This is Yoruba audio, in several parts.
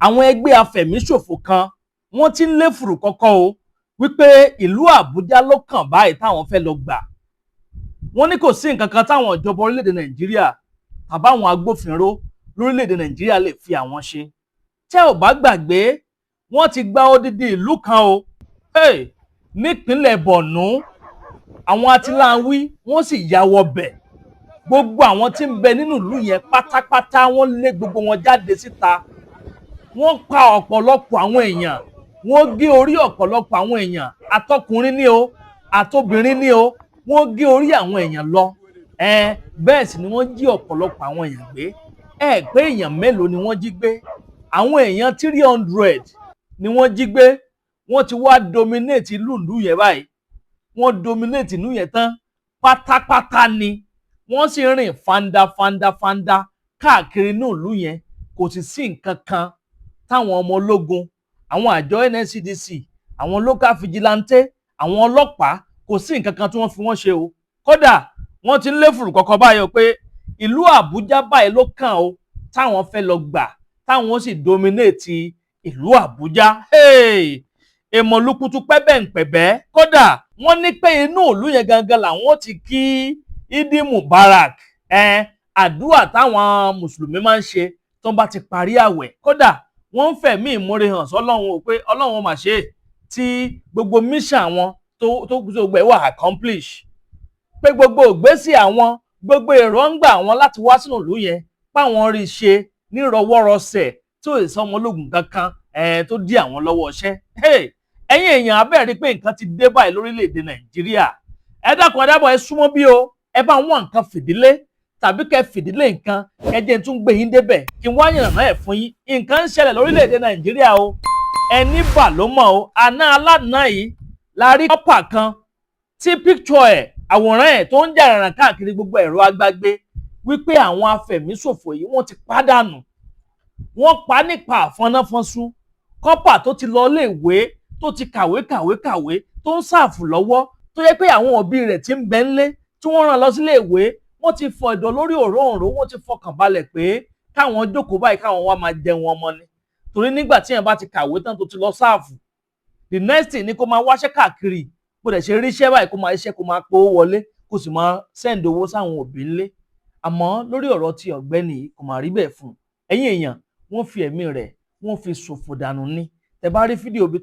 àwọn ẹgbẹ́ afẹ̀míṣòfò kan wọ́n ti ń lé fùrù kọ́kọ́ o wípé ìlú Àbújá ló kàn báyìí táwọn fẹ́ lọ gbà. Wọ́n ní kò sí nǹkan kan táwọn ìjọba orílẹ̀-èdè Nàìjíríà tàbáwọn agbófinró lórílẹ̀-èdè Nàìjíríà lè fi àwọn ṣe. Tẹ́ ò bá gbàgbé, wọ́n ti gba odidi ìlú kan o. Nípínlẹ̀ Bornu, àwọn atiláwí wọ́n sì ya wọbẹ̀. Gbogbo àwọn tí ń bẹ nínú ìlú yẹn pátápátá wọ́n lé gbogbo wọn jáde síta. Wọ́n pa ọ̀pọ̀lọpọ̀ àwọn èèyàn, wọ́n gé orí ọ̀pọ̀lọpọ̀ àwọn èèyàn, àtọkùnrin ní o, àtobìnrin ní o, wọ́n gé orí àwọn èèyàn lọ. Bẹ́ẹ̀ sì ni wọ́n jí ọ̀pọ̀lọpọ̀ àwọn èèyàn gbé. Pé èèyàn mélòó ni wọ́n jí gbé? Àwọn èèyàn 300 ni wọ́n jí gbé. Wọ́n ti wá dominate ìlú yẹn báyìí. Wọ́n dominate ìlú yẹn tán pátápátá ni. Wọ́n sì rìn fandafandafanda káàkiri inú ìlú yẹn. Kò sì sí nǹkan kan táwọn ọmọ ológun, àwọn àjọ NSCDC, àwọn local vigilante, àwọn ọlọ́pàá, kò sí nǹkan kan tí wọ́n fi wọ́n ṣe o. Kódà wọ́n ti ń lé fùrù kọ̀kọ̀ báyọ̀ pé ìlú Àbújá báyìí ló kàn o táwọn fẹ́ lọ gbà, táwọn sì dominate ìlú Àbújá. Èmọ̀lúkutu pẹ́bẹ̀ǹpẹ̀bẹ́. Kódà wọ́n ní pé inú ìlú yẹn gangan làwọn ti kí Idi Mubarak, àdúrà táwọn mùsùlùmí máa ń ṣe tó bá ti parí àwẹ̀. Kódà wọ́n ń fẹ̀mí ìmoore hàn sọ́lọ́run o pé Ọlọ́run mà ṣe tí gbogbo mission àwọn tó gbogbo ẹ̀ wà accomplish, pé gbogbo ìgbésẹ̀ àwọn, gbogbo èròǹgbà àwọn láti wá sínú ìlú yẹn páwọn rí ṣe nírọwọ́rọsẹ̀ tó ìsọmọ ológun kankan tó dí àwọn lọ́wọ́ iṣẹ́. Ẹ̀yin èèyàn abẹ́rẹ́ pé nǹkan ti dé báyìí lórílẹ̀‐èdè Nàìjíríà. Ẹ dákun ẹ dábọ̀ ẹ súnmọ́ bí o, ẹ bá wọn nǹkan fìdílé tàbí kẹ́ fìdílé nǹkan kẹjẹ tún gbé yín débẹ̀ kí n wá yànnà ẹ̀ fún yín. Nǹkan ń ṣẹlẹ̀ lórílẹ̀‐èdè Nàìjíríà o. Ẹni bà ló mọ̀ o. Àná aládùn yìí la rí kọ́pà kan tí píkṣọ̀ ẹ̀, àwòrán ẹ̀ tó ń jà ràràn káàkiri gbogbo ẹ̀rọ agbágbé wípé àwọn afẹ̀míṣòfò yìí wọ́n ti pàdánù. Wọ́n pa nípa àfọnáfọ́nsú. Kọ́pà tó ti lọ léèwé, tó ti kàwé tó ń ṣàfù lọ́wọ́, tó yẹ pé àwọn òbí rẹ̀ ti ń bẹ ńlé tí wọ́n rán lọ sílé ìwé, wọ́n ti fọ ẹ̀dọ̀ lórí òróǹro, wọ́n ti fọkàn balẹ̀ pé káwọn jókòó báyìí káwọn wá máa jẹun ọmọ ni. Torí nígbà tí èèyàn bá ti kàwé tán tó ti lọ ṣàfù, the next thing ni kó máa wáṣẹ́ káàkiri, bó dẹ̀ ṣe ríṣẹ́ báyìí kó máa iṣẹ́ kó máa powó wọlé, kó sì máa send owó sáwọn òbí ńlé. Àmọ́ lórí ọ̀rọ̀ ti ọ̀gbẹ́ni yìí kò máa rí bẹ́ẹ̀ fún un. Ẹ̀yin èèyàn, wọ́n fi ẹ̀mí rẹ̀ wọ́n fi ṣòfò dànù ni. Tẹ́ bá rí fídíò bí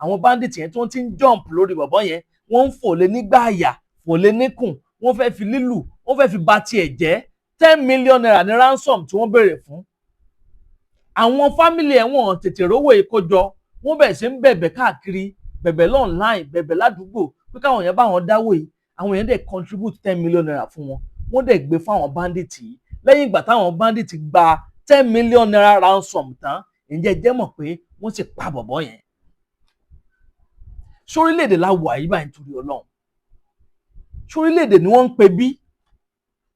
àwọn bandit yẹn tó ti ń jump lórí bọ̀bọ́ yẹn, wọ́n ń fò lé nígbà àyà, fò lé níkùn, wọ́n fẹ́ fi lílù, wọ́n fẹ́ fi ba tiẹ̀ jẹ́. 10 million naira ní ransom tí wọ́n béèrè fún. Àwọn fámìlì ẹ̀ wọ́n tètè rówó ìkójọ, wọ́n bẹ̀rẹ̀ sí ń bẹ̀bẹ̀ káàkiri, bẹ̀bẹ̀ online, bẹ̀bẹ̀ ládùúgbò pé káwọn yẹn bá wọn dáwó yìí. Àwọn yẹn dẹ̀ contribute 10 million naira fún wọn. Wọ́n dẹ̀ gbé fáwọn bandit yìí. Lẹ́yìn ìgbà táwọn bandit gba 10 million naira ransom tán, ǹjẹ́ jẹ́ mọ̀ pé wọ́n sì pa bọ̀bọ́ yẹn. Sórílẹ̀-èdè la wà yìí báyìí nítorí Ọlọ́run. Sórílẹ̀-èdè ni wọ́n ń pe bí.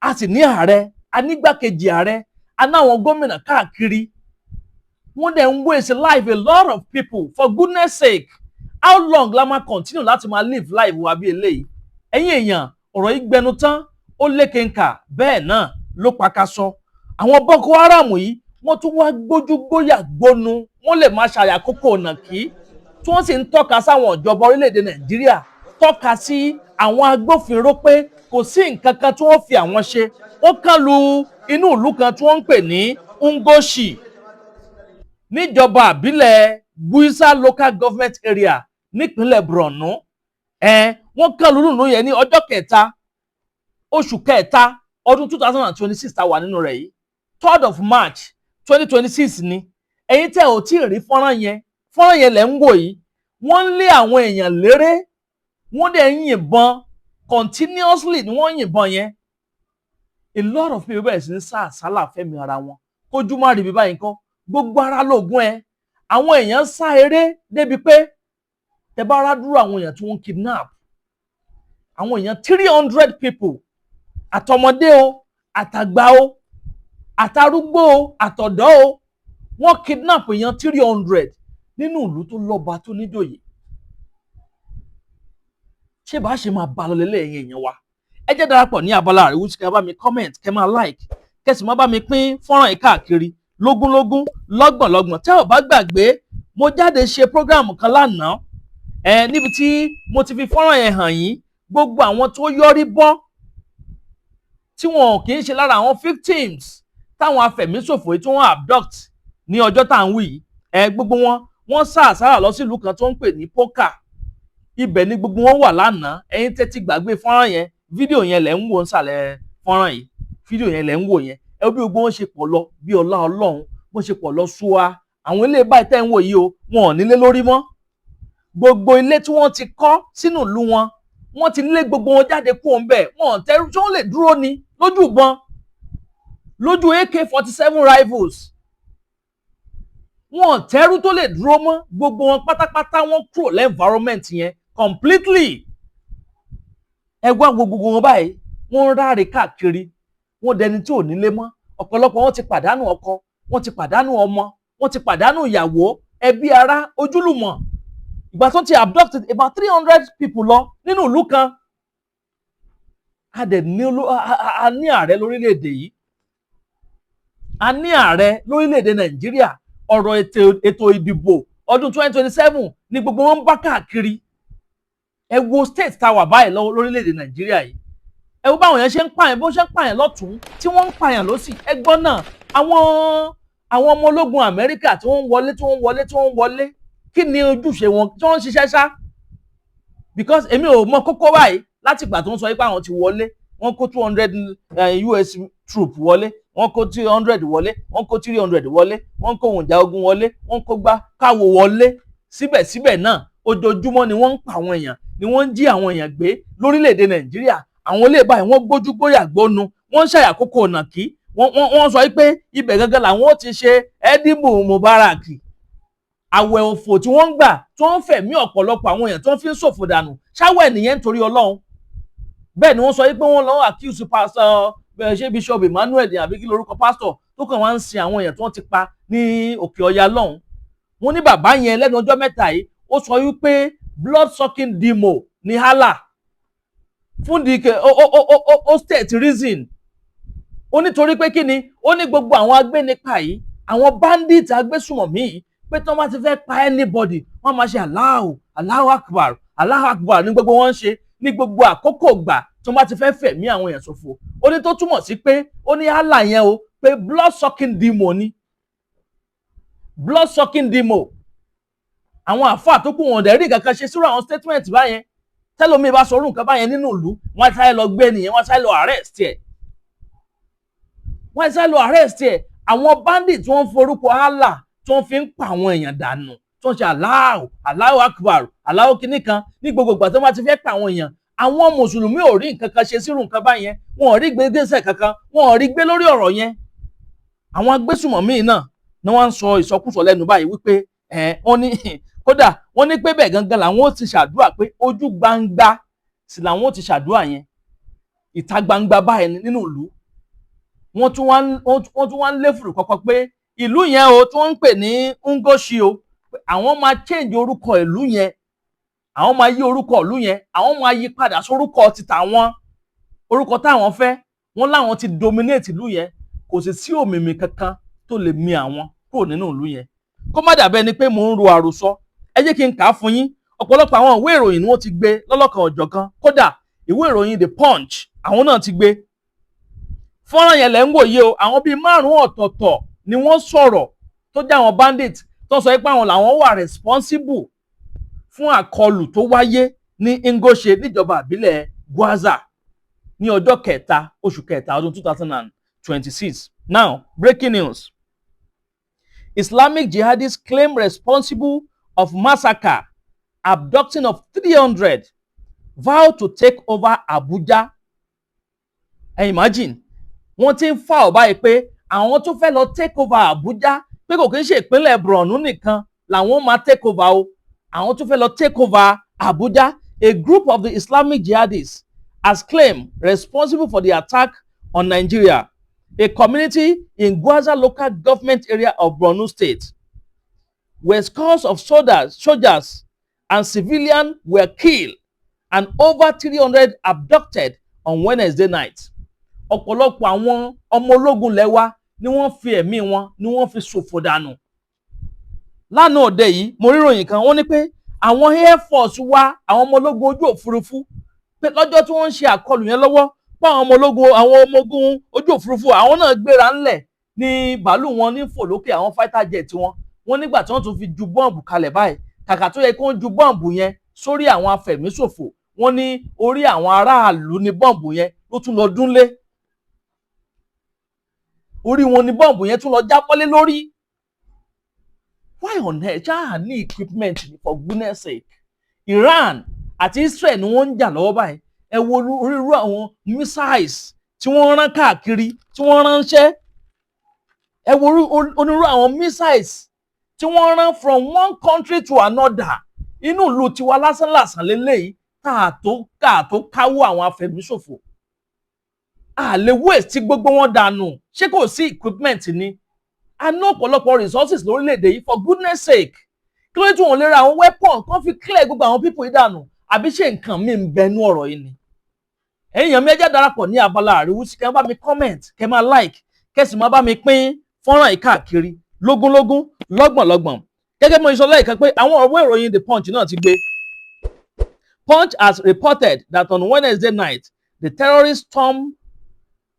A sì ní ààrẹ, a nígbàkejì ààrẹ, a náwọn gómìnà káàkiri. Wọ́n dẹ̀ ń waste life a lot of people, for goodness sake. How long la máa continue láti máa live life wa bí eléyìí? Ẹ̀yin èèyàn, ọ̀rọ̀ yìí gbẹnu tán, ó lékenkà, bẹ́ẹ̀ náà ló pakasọ. Àwọn Boko Haram yìí, wọ́n tún wá gbójúgbóyà gbónu, wọ́n lè máa ṣàyà kókó ọ̀nà kí, tí wọ́n sì ń tọ́ka sáwọn ìjọba orílẹ̀-èdè Nàìjíríà, tọ́ka sí àwọn agbófinró pé kò sí nǹkan kan tí wọ́n fi àwọn ṣe. Wọ́n kàn lu inú ìlú kan tí wọ́n ń pè ní Ngoshe níjọba àbílẹ̀ Buisa local government area nípínlẹ̀ Bornu. Wọ́n kàn lu ìlú yẹn ní ọjọ́ kẹta oṣù kẹta ọdún 2026 tá wà nínú rẹ̀ yìí, 3rd of March 2026 ni. Ẹ̀yin tẹ́ ò tí ì rí fọ́nrán yẹn lẹ̀ ń wò yìí. Wọ́n ń lé àwọn èèyàn léré, wọ́n dẹ̀ ń yìnbọn continuously ni wọ́n yìnbọn yẹn. A lot of people bẹ̀rẹ̀ sí ní sá àsálà fẹ́mi ara wọn. Kójú má rí bí báyìí nǹkan, gbogbo ara lóògùn ẹ̀. Àwọn èèyàn sá eré débi pé tẹ́ bá rá dúró àwọn èèyàn tí wọ́n kidnap. Àwọn èèyàn 300 people, àtọmọdé o, àtàgbà o, àtàrúgbó o, àtọ̀dọ́ o, wọ́n kidnap èèyàn 300 nínú ìlú tó lọ́ba tó níjòyè. Ṣé bá ṣe máa bá lọ lélẹ̀ ẹ̀yin èèyàn wa? Ẹ jẹ́ darapọ̀ ní abala àríwú tí kẹ́ bá mi comment, kẹ́ máa like, kẹ́ sì máa bá mi pín fọ́nrán yìí káàkiri lógúnlógún lọ́gbọ̀nlọ́gbọ̀n. Tẹ́ ò bá gbàgbé mo jáde ṣe program kan lánàá níbi tí mo ti fi fọ́nrán yẹn hàn yín, gbogbo àwọn tó yọrí bọ́ tí wọn kì í ṣe lára àwọn victims táwọn afẹ̀míṣòfò tí wọ́n abduct ní ọjọ́ tá à ń wí yìí, gbogbo wọ́n sá àsárà lọ sí ìlú kan tó ń pè ní Pókà. Ibẹ̀ ni gbogbo wọn wà lánàá. Ẹ̀yin tẹ́tí gbàgbé fọ́nrán yẹn, fídíò yẹn lẹ̀ ń wò nsàlẹ̀ fọ́nrán yìí, fídíò yẹn lẹ̀ ń wò yẹn. Bí gbogbo wọn ṣe pọ̀ lọ bí ọlá Ọlọ́run, bó ṣe pọ̀ lọ ṣúwa. Àwọn ilé báyìí tẹ́ ń wò yìí o, wọn ò nílé lórí mọ́. Gbogbo ilé tí wọ́n ti kọ́ sínú ìlú wọn, wọ́n ti lé gbogbo wọn jáde kúrò ńbẹ̀. Wọn ò tẹ́rù tí wọ́n lè dúró ni lójú ìbọn, lójú AK-47 rifles. Wọn ò tẹ́rù tó lè dúró mọ́. Gbogbo wọn pátápátá wọ́n kúrò lẹ́ environment yẹn completely. Ẹ wá gbogbo wọn báyìí, wọ́n ń ráre káàkiri, wọ́n dẹni tí ò nílé mọ́. Ọ̀pọ̀lọpọ̀ wọn ti pàdánù ọkọ, wọ́n ti pàdánù ọmọ, wọ́n ti pàdánù ìyàwó, ẹbí ará, ojúlùmọ̀. Ìgbà tó ti abducted about 300 people lọ nínú ìlú kan. A ní ààrẹ lórílẹ̀‐èdè yìí, a ní ààrẹ lórílẹ̀‐èdè Nàìjíríà. Ọ̀rọ̀ ètò ìdìbò ọdún 2027 ni gbogbo wọn ń bá káàkiri. Ẹ wo state tá a wà báyìí lórílẹ̀‐èdè Nàìjíríà yìí. Ẹ wo báwọn yẹn ṣe ń pààyàn, bó ṣe ń pààyàn lọ́tún tí wọ́n ń pààyàn lọ́sì. Ẹ gbọ́ náà, àwọn ọmọ ológun Amẹ́ríkà tí wọ́n ń wọlé, kí ni ojúṣe wọn tí wọ́n ń ṣiṣẹ́ ṣá? Because èmi ò mọ kókó báyìí láti ìgbà tó ń sọ pé àwọn ti wọlé, wọ́n kó 200 US troop wọlé, wọ́n kó 200 wọlé, wọ́n kó 300 wọlé, wọ́n kó ohun ìjà ogun wọlé, wọ́n kó gbá káwo wọlé. Síbẹ̀síbẹ̀ náà ojoojúmọ́ ni wọ́n ń pa àwọn èèyàn, ni wọ́n ń jí àwọn èèyàn gbé lórílẹ̀‐èdè Nàìjíríà. Àwọn ilé báyìí wọ́n gbójú gbóyà gbónu, wọ́n ń ṣàyàkókò ọ̀nà kí wọ́n sọ pé ibẹ̀ gangan làwọn ó ti ṣe Edibu Mubarak. Àwẹ̀ òfò tí wọ́n ń gbà tí wọ́n ń fẹ̀mí ọ̀pọ̀lọpọ̀ àwọn èèyàn tí wọ́n fi ń ṣòfò dànù. Ṣáwẹ̀ nìyẹn nítorí Ọlọ́run? Bẹ́ẹ̀ ni wọ́n sọ pé wọ́n lọ accuse pastor ṣé Bishop Emmanuel àbí kí lorúkọ pastor tó kàn wá ń sin àwọn èèyàn tí wọ́n ti pa ní Òkè Ọya lọ́hùn. Wọ́n ní bàbá yẹn lẹ́nu ọjọ́ mẹ́ta yìí ó sọ wípé blood sucking demo ní Allah fún ó state reason. Ó nítorí pé kí ni, ó ní gbogbo àwọn agbénipa yìí, àwọn bandit agbésùmọ̀mí yìí, pé tí wọ́n bá ti fẹ́ pa anybody wọ́n máa ṣe Allahu Akbar, Allahu Akbar ní gbogbo wọn ń ṣe ní gbogbo àkókò gbà tí wọ́n bá ti fẹ́ fẹ̀mí àwọn èèyàn ṣòfò. Ó ní tó túmọ̀ sí pé ó ní Allah yẹn o pé blood sucking demo ni, blood sucking demo. Àwọn àfáà tó kù wọn dẹ̀ rí kankan ṣe sírò àwọn statement báyẹn. Tẹ́lómi bá sọ orú nǹkan báyẹn nínú ìlú, wọ́n sáré lọ gbé nìyẹn, wọ́n sáré lọ arrest ẹ̀. Wọ́n sáré lọ arrest ẹ̀. Àwọn bandit tí wọ́n forúkọ Allah tí wọ́n fi ń pa àwọn èèyàn dànù, tí wọ́n ṣe Allahu Akbar, Allahu kìíní kan ní gbogbo ìgbà tí wọ́n bá ti fẹ́ pa àwọn èèyàn. Àwọn mùsùlùmí ò rí nǹkan kan ṣe sírù nǹkan báyẹn, wọn ò rí gbégbésẹ̀ kankan, wọn ò rí gbé lórí ọ̀rọ̀ yẹn. Àwọn agbésùmọ̀mí náà ni wọ́n ń sọ ìsọkúsọ lẹ́nu báyìí wípé wọ́n ní kódà wọ́n ní pé bẹ́ẹ̀ gangan làwọn ó ti ṣàdúrà pé ojú gbangba sì làwọn ó ti ṣàdúrà yẹn, ìta gbangba báyìí nínú ìlú. Wọ́n tún wá ń léfùrù kọ́kọ́ pé ìlú yẹn o tí wọ́n ń pè ní Ngoshe o, àwọn máa change orúkọ ìlú yẹn, àwọn máa yí orúkọ ìlú yẹn, àwọn máa yí padà sórúkọ ti tàwọn, orúkọ táwọn fẹ́. Wọ́n láwọn ti dominate ìlú yẹn, kò sì sí òmìmì kankan tó lè mì àwọn kúrò nínú ìlú yẹn. Kó má dàbẹ́ ni pé mò ń ro àròsọ, ẹ jẹ́ kí n kà á fún yín. Ọ̀pọ̀lọpọ̀ àwọn ìwé ìròyìn ni wọ́n ti gbé lọ́lọ́kan ọ̀jọ̀kan, kódà ìwé ìròyìn The Punch àwọn náà ti gbé. Fọ́nrán yẹn lẹ́ ń wò yìí o, àwọn bíi 5 ọ̀tọ̀ọ̀tọ̀ ni wọ́n sọ̀rọ̀ tó jẹ́ àwọn bandit tó sọ pé àwọn làwọn wà responsible fún àkọlù tó wáyé ní Ngoshe níjọba ìbílẹ̀ Gwaza ní ọjọ́ kẹta oṣù kẹta ọdún 2026. Now, breaking news. Islamic jihadists claim responsible of massacre, abducting of 300, vow to take over Abuja. Imagine, wọ́n ti ń fà ọ́ báyìí pé àwọn tó fẹ́ lọ take over Abuja pé kò kí ń ṣe ìpínlẹ̀ Bornu nìkan làwọn máa take over o. Àwọn tó fẹ́ lọ take over Abuja. A group of the Islamic jihadists has claimed responsible for the attack on Nigeria, a community in Gwaza local government area of Bornu State, where scores of soldiers and civilians were killed and over 300 abducted on Wednesday night. Ọ̀pọ̀lọpọ̀ àwọn ọmọ ológun lẹ́wà ni wọ́n fi ẹ̀mí wọn ni wọ́n fi ṣòfò dànù. Lánàá òde yìí mo rí ìròyìn kan wọ́n ní pé àwọn Air Force wa àwọn ọmọ ológun ojú òfurufú pé lọ́jọ́ tí wọ́n ń ṣe àkọlù yẹn lọ́wọ́ pé àwọn ọmọ ogun ojú òfurufú àwọn náà gbéra ńlẹ̀ ní bàálù wọn ní fò lókè àwọn fighter jet wọn nígbà tí wọ́n tún fi ju bọ́ǹbù kalẹ̀ báyìí kàkà tó yẹ kí wọ́n ju bọ́ǹbù yẹn sórí àwọn afẹ̀míṣòfò wọ́n ní orí àwọn aráàlú ní bọ́ǹbù yẹn ló tún lọ dúnlé orí wọn ní bọ́ǹbù yẹn tún lọ jábọ́lé lórí. Why on earth ṣáà ní equipment for goodness sake? Iran àti Israel ni wọ́n ń jà lọ́wọ́ báyìí ẹ wo onírúurú àwọn missiles tí wọ́n rán káàkiri tí wọ́n ránṣẹ́ ẹ wo onírúurú àwọn missiles tí wọ́n rán from one country to another inú ìlú tiwa lásánlàsàn lélẹ́yìí káàtó káwọ́ àwọn afẹ̀míṣòfò àlè waste tí gbogbo wọn dànù ṣé kò sí equipment ni a ná ọ̀pọ̀lọpọ̀ resources lórílẹ̀‐èdè yìí for goodness sake kí ló dé tí wọ́n lè ra àwọn weapon kan fi clear gbogbo àwọn people yìí dànù àbí ṣe nǹkan mi ń bẹnu ọ̀rọ̀ yìí ni. Èèyàn mi ẹ jẹ́ darapọ̀ ní abala àríwúsí kẹ́ bá mi comment kẹ́ máa like kẹ́ sì máa bá mi pín fọ́nrán yìí káàkiri lógúnlógún lọ́gbọ̀nlọ́gbọ̀n gẹ́gẹ́ bí mo sọ lẹ́ẹ̀kan pé àwọn ọ̀wé ìròyìn The Punch náà ti gbé. Punch has reported that on Wednesday night the terrorists stormed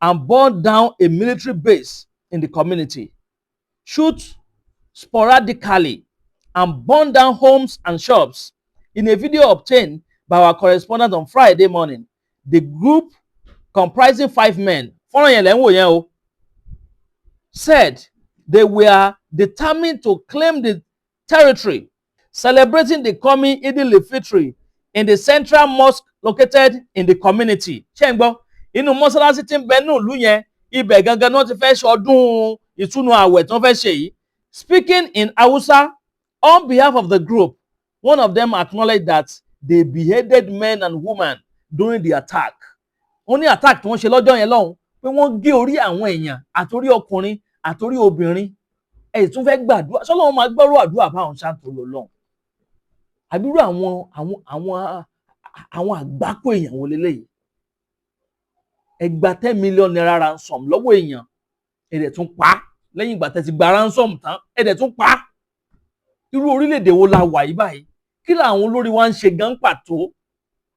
and burned down a military base in the community, shoot sporadically and burn down homes and shops. In a video obtained by our correspondent on Friday morning, the group comprising 5 men, said they were determined to claim the territory, celebrating the coming Eid al-Fitr in the central mosque located in the community. Inú mọ́sálásí tí ń bẹ ní ìlú yẹn ibẹ̀ gangan náà ti fẹ́ ṣọdún ìtúnu àwẹ̀ tí wọ́n fẹ́ ṣe yìí. Speaking in Hausa on behalf of the group, one of them acknowledged that they beheaded men and women during the attack. Wọ́n ní attack tí wọ́n ṣe lọ́jọ́ yẹn lọ́hùn pé wọ́n gé orí àwọn èèyàn àtorí ọkùnrin àtorí obìnrin. Ẹ̀yìn tún fẹ́ gbàdúrà ṣọ́lọ́run máa gbọ́rọ̀ àdúrà báwọn ṣáàtò lọ lọ́hùn. Àbírú àwọn àgbákò èèyàn wo leléyìí. Ẹ gba 10 million naira ransom lọ́wọ́ èèyàn ẹ̀dẹ̀ tún pa á lẹ́yìn ìgbà tẹ́ ti gba ransom tán ẹ̀dẹ̀ tún pa á. Irú orílẹ̀-èdè wo la wà yìí báyìí? Kí làwọn olórí wa ń ṣe gan pàtó?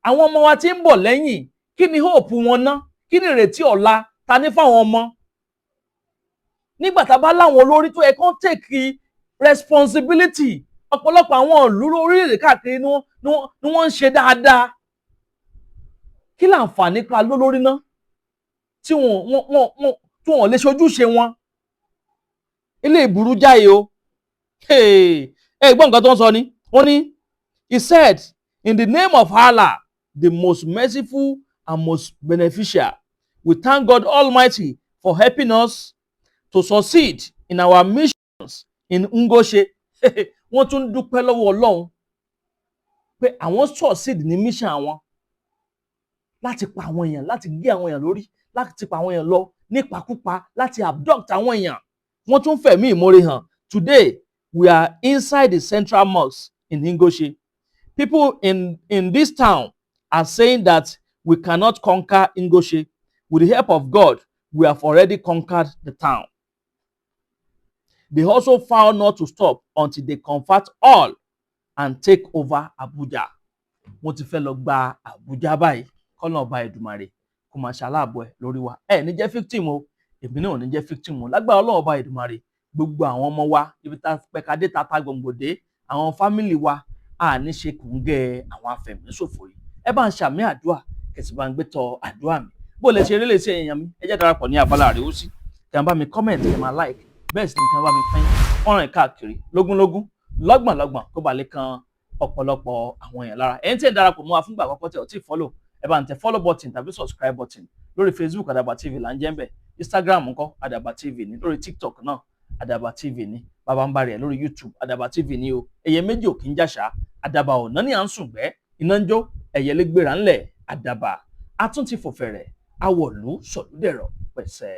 Àwọn ọmọ wa tí ń bọ̀ lẹ́yìn kí ni hope wọn ná? Kí ni ìrètí ọ̀la ta ní fáwọn ọmọ? Nígbà tá a bá láwọn olórí tó yẹ kán take responsibility ọ̀pọ̀lọpọ̀ àwọn ìlú orílẹ̀-èdè káàkiri ni wọ́n ń ṣe dáadáa. Kí láǹfààní ká lólórí ná? Tí wọ́n lè ṣojúṣe wọn. Ilé ìburú jáde o. Gbọ́n nǹkan tó ń sọ ni. Wọ́n ní, he said, in the name of Allah, the most merciful and most beneficial, we thank God Almighty for helping us to succeed in our missions in Ngoshe. Wọ́n tún dúpẹ́ lọ́wọ́ Ọlọ́run pé àwọn succeed ní mission àwọn láti pa àwọn èèyàn, láti gé àwọn èèyàn lórí, láti pa àwọn èèyàn lọ nípakúpa, láti abduct àwọn èèyàn. Wọ́n tún fẹ̀mí ìmoore hàn. Today, we are inside the central mosque in Ngoshe. People in this town are saying that we cannot conquer Ngoshe. With the help of God, we have already conquered the town. They also vowed not to stop until they convert all and take over Abuja. Wọ́n ti fẹ́ lọ gba Abuja báyìí. Kọ́nà ọba Èdùmàrè kó máa ṣaláàbọ̀ ẹ̀ lórí wa. Ẹ ní jẹ́ victim o, èmi náà ò ní jẹ́ victim o. Lágbára Ọlọ́run ọba Èdùmàrè, gbogbo àwọn ọmọ wa, ibi tá pẹ̀kadé tata gbòǹgbòdé, àwọn fámìlì wa, a ní ṣe kùngẹ́ àwọn afẹ̀míṣòfò yìí. Ẹ bá ń ṣàmì àdúrà, kẹ̀sì bá ń gbé tọ àdúrà mi. Bó lè ṣe eré lè ṣe èèyàn mi, ẹ jẹ́ darapọ̀ ní abala àríwúsí. Kẹ́ bá mi comment, kẹ́ máa like, bẹ́ẹ̀ sì ni kẹ́ bá mi pín fọ́nrán káàkiri lógúnlógún lọ́gbọ̀nlọ́gbọ̀n kó ba lè kan ọ̀pọ̀lọpọ̀ àwọn èèyàn lára. Ẹ̀yin tí ẹ darapọ̀ mọ́ wa fúngbà àkọ́kọ́ tẹ́ ò tí follow, ẹ bá ń tẹ follow button tàbí subscribe button lórí Facebook Adaba TV là ń jẹ́ ń bẹ̀, Instagram ńkọ́ Adaba TV ni, lórí TikTok náà Adaba TV ni, bàbá ń bá rẹ̀ lórí YouTube Adaba TV ni o. Ẹyẹ méjì ò kí ń jàṣà, Adaba ọ̀nà ni à ń sùn gbẹ́, iná ń jó, ẹyẹ lè gbéra ńlẹ̀, Adaba atún ti fò fẹ̀rẹ̀, awọ̀lú sọ̀lúdẹ̀rọ̀ pẹ̀sẹ̀.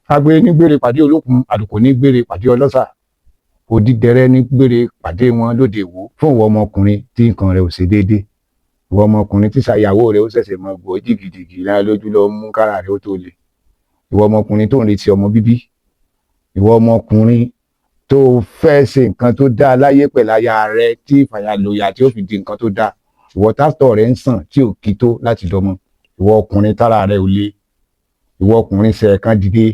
Agbe ní gbére pàdé olókun, àdùkò ní gbére pàdé ọlọ́sà, òdìdẹrẹ́ ní gbére pàdé wọn lóde ìwò. Fún ìwọ ọmọkùnrin tí nǹkan rẹ̀ ò ṣe déédéé, ìwọ ọmọkùnrin tí ṣàyàwó rẹ̀ ó ṣẹ̀ṣẹ̀ mọ gbọ́ jìgìjìgì lára lójú lọ mú kára rẹ̀ ó tó le, ìwọ ọmọkùnrin tó ń retí ọmọ bíbí ìwọ ọmọkùnrin tó fẹ́ ṣe nǹkan tó dáa láyé pẹ̀lú aya rẹ tí ìfàyàlòyà tí ó fi di nǹkan tó dáa, ìwọ tátọ̀ rẹ ń sàn tí ò kí tó láti dọmọ, ìwọ ọkùnrin tára rẹ ò le, ìwọ ọkùnrin ṣẹ̀ẹ̀kan dìde,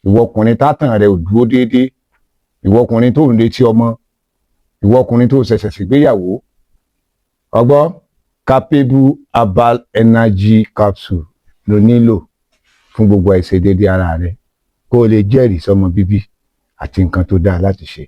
ìwọ ọkùnrin tátàn rẹ ò dúró déédéé, ìwọ ọkùnrin tó ń retí ọmọ, ìwọ ọkùnrin tó ṣẹ̀ṣẹ̀ ṣègbéyàwó, ọgbọ́ capable herbal energy capsule ló nílò fún gbogbo àìṣedéédé ara rẹ kó o lè jẹ́rìí sọmọ bíbí àti nǹkan tó dáa láti ṣe.